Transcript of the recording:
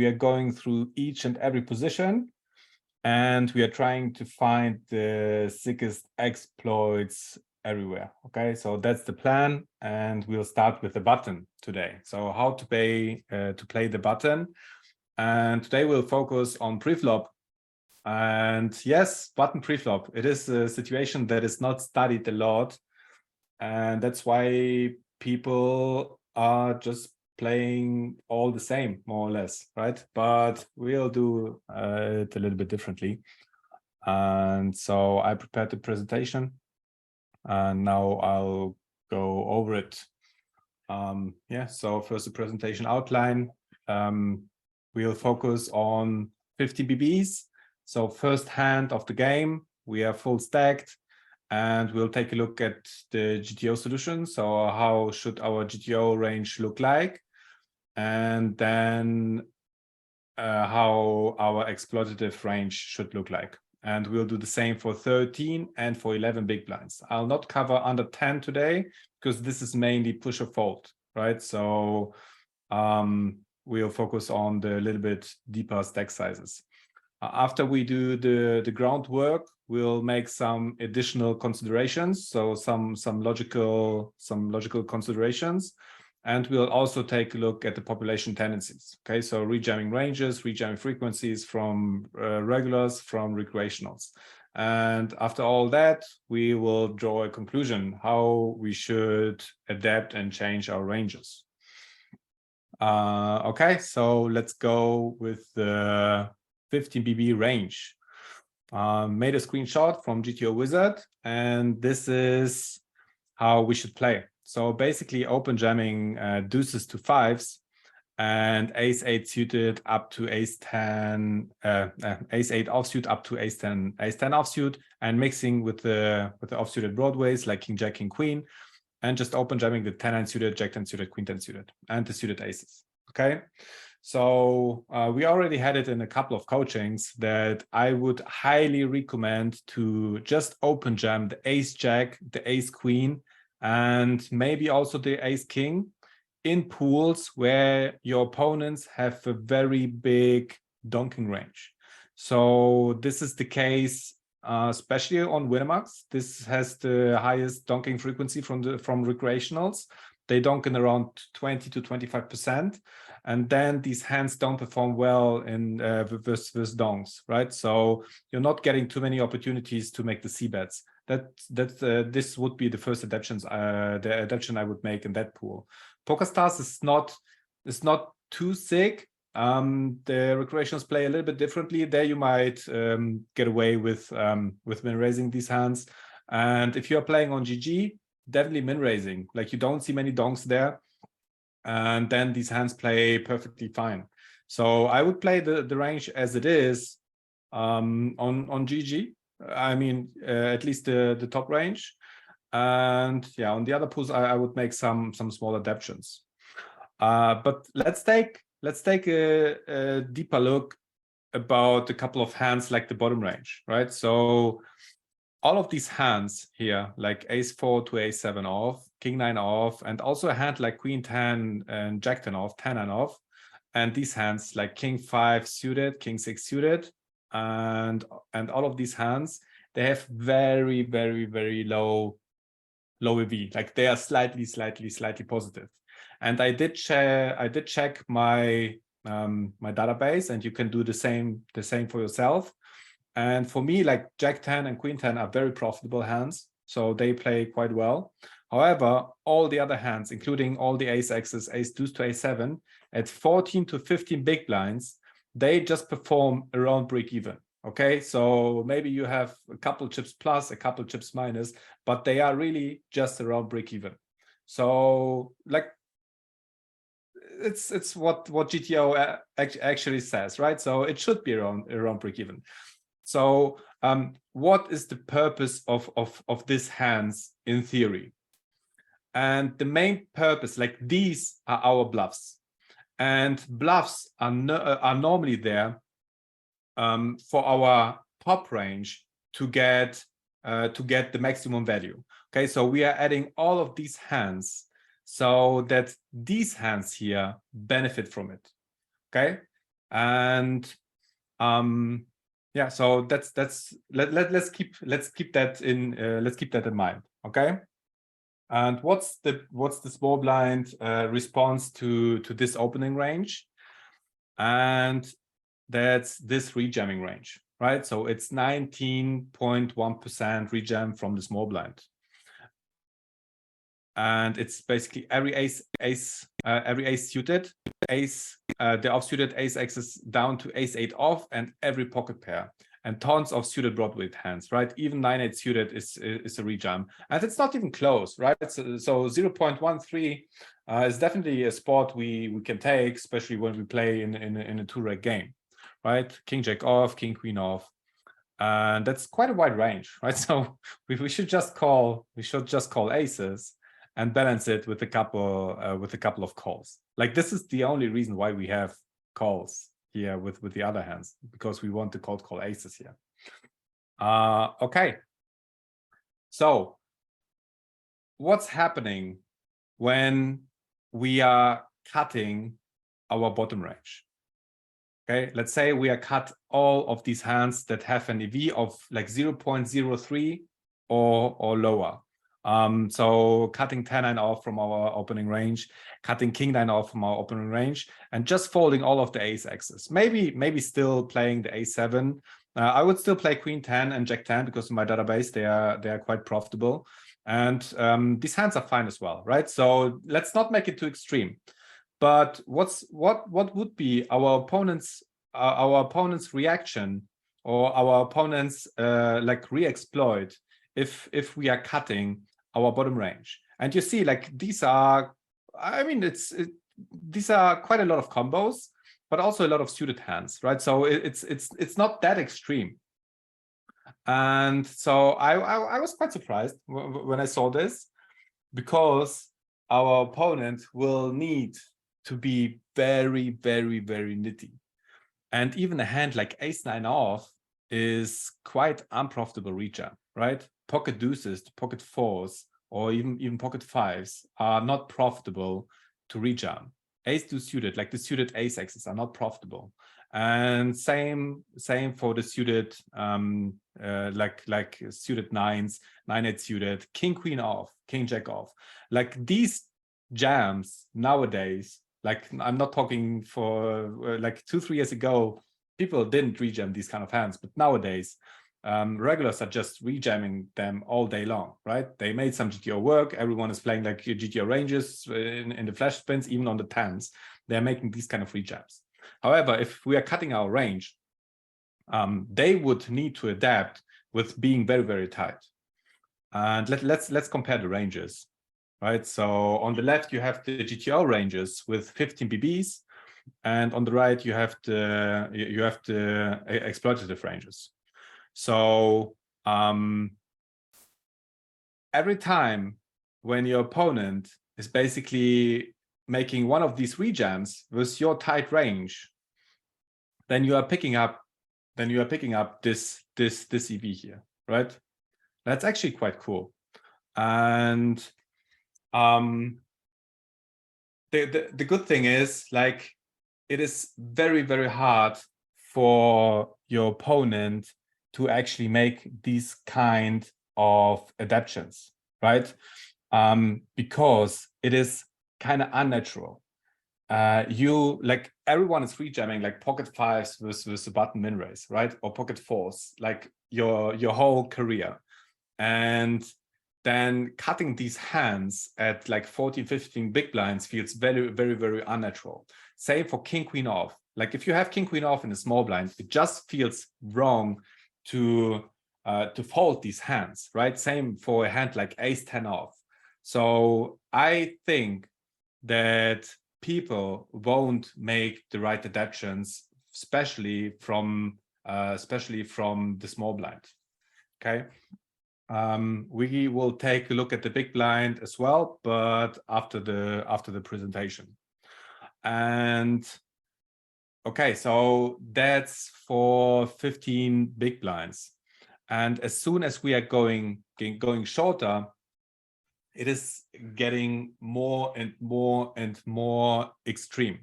We are going through each and every position, and we are trying to find the sickest exploits everywhere. Okay, so that's the plan, and we'll start with the button today. So how to play the button, and today we'll focus on pre-flop. And yes, button pre-flop. It is a situation that is not studied a lot, and that's why people are just playing all the same, more or less, right? But we'll do it a little bit differently. And so I prepared the presentation, and now I'll go over it. Yeah, so first the presentation outline. We'll focus on 50 BBs. So first hand of the game, we are full stacked, and we'll take a look at the GTO solution. So how should our GTO range look like? And then how our exploitative range should look like. And we'll do the same for 13 and for 11 big blinds. I'll not cover under 10 today because this is mainly push or fold, right? So we'll focus on the little bit deeper stack sizes. After we do the groundwork, we'll make some additional considerations, so some logical considerations, and we'll also take a look at the population tendencies. Okay, so rejamming ranges, rejamming frequencies from regulars, from recreationals, and after all that, we will draw a conclusion how we should adapt and change our ranges. Okay, so let's go with the 15 BB range. Made a screenshot from GTO Wizard, and this is how we should play. So basically open jamming deuces to fives and ace-8 suited up to ace-10, ace-8 offsuit up to ace-10 offsuit, and mixing with the offsuited broadways like king, jack, king, queen, and just open jamming the 10-9 suited, jack-10 suited, queen-10 suited, and the suited aces. Okay. So we already had it in a couple of coachings that I would highly recommend to just open jam the ace jack, the ace queen, and maybe also the ace king in pools where your opponents have a very big donking range. So this is the case, especially on Winamax. This has the highest donking frequency from recreationals. They donk in around 20 to 25%. And then these hands don't perform well in versus donks, right? So you're not getting too many opportunities to make the C bets. This would be the first adaptation I would make in that pool. PokerStars is not too sick. The recreationals play a little bit differently. There you might get away with min raising these hands. And if you're playing on GG, definitely min raising. Like you don't see many donks there. And then these hands play perfectly fine. So I would play the range as it is on GG. I mean, at least the top range. And yeah, on the other pools, I would make some small adaptations. But let's take a deeper look about a couple of hands like the bottom range, right? So all of these hands here, like ace-4 to ace-7 off, king-9 off, and also a hand like queen-10 and jack-10 off, 10-9 off, and these hands like king-5 suited, king-6 suited, and all of these hands, they have very, very, very low EV. Like they are slightly positive. And I did check my my database, and you can do the same for yourself. And for me, like jack-10 and queen-10 are very profitable hands, so they play quite well. However, all the other hands, including all the ace-X's, ace-deuce to ace-7, at 14 to 15 big blinds, they just perform around break-even. Okay, so maybe you have a couple chips plus, a couple chips minus, but they are really just around break-even. So, like, it's what GTO actually says, right? So it should be around break-even. So what is the purpose of these hands in theory? And the main purpose, like these are our bluffs, and bluffs are normally there for our top range to get the maximum value. Okay, so we are adding all of these hands so that these hands here benefit from it. Okay, And yeah, so let's keep that in mind, okay? And what's the small blind response to this opening range? And that's this rejamming range, right? So it's 19.1% rejam from the small blind. And it's basically every ace suited, the offsuited ace axis down to ace 8 off, and every pocket pair, and tons of suited Broadway hands, right? Even 9-8 suited is a rejam, and it's not even close, right? So 0.13 is definitely a spot we can take, especially when we play in a 2-reg game, right? King Jack off, King Queen off. And that's quite a wide range, right? So we should just call aces and balance it with a couple of calls. Like, this is the only reason why we have calls here with the other hands, because we want to call aces here. Okay. So what's happening when we are cutting our bottom range? Okay, let's say we are cut all of these hands that have an EV of like 0.03 or lower. So cutting 10-9 off from our opening range, cutting King-9 off from our opening range, and just folding all of the ace axes. Maybe still playing the A7. I would still play Queen-10 and Jack-10 because in my database they are quite profitable, and these hands are fine as well, right? So let's not make it too extreme. But what would be our opponent's reaction, or our opponent's like re-exploit if we are cutting our bottom range? And you see, like, these are, I mean, these are quite a lot of combos, but also a lot of suited hands, right? So it's not that extreme. And so I was quite surprised when I saw this, because our opponent will need to be very, very, very nitty. And even a hand like ace-9 off is quite unprofitable rejam, right? Pocket deuces, pocket fours, or even pocket fives are not profitable to rejam. Ace-2 suited, like the suited ace axes, are not profitable. And same for the suited, like suited 9s, 9-8 suited, King-Queen off, King-Jack off. Like, these jams nowadays, like, I'm not talking for like 2-3 years ago, people didn't rejam these kind of hands, but nowadays regulars are just rejamming them all day long, right? They made some GTO work. Everyone is playing like GTO ranges in the flash spins, even on the 10s. They're making these kind of rejams. However, if we are cutting our range, they would need to adapt with being very, very tight. And let's compare the ranges, right? So on the left, you have the GTO ranges with 15 BBs, and on the right, you have the exploitative ranges. So every time when your opponent is basically making one of these rejams with your tight range, then you are picking up this EV here, right? That's actually quite cool. And the good thing is, like, it is very, very hard for your opponent to actually make these kind of adaptations, right? Because it is kind of unnatural. Like, everyone is rejamming like pocket fives with the button min raise, right? Or pocket fours, like your whole career. And then cutting these hands at like 14, 15 big blinds feels very, very, very unnatural. Same for King Queen off. Like, if you have King Queen off in a small blind, it just feels wrong to fold these hands, right? Same for a hand like Ace 10 off. So I think that people won't make the right adaptations, especially from the small blind. Okay. We will take a look at the big blind as well, but after the presentation. And okay, so that's for 15 big blinds. And as soon as we are going shorter, it is getting more and more and more extreme.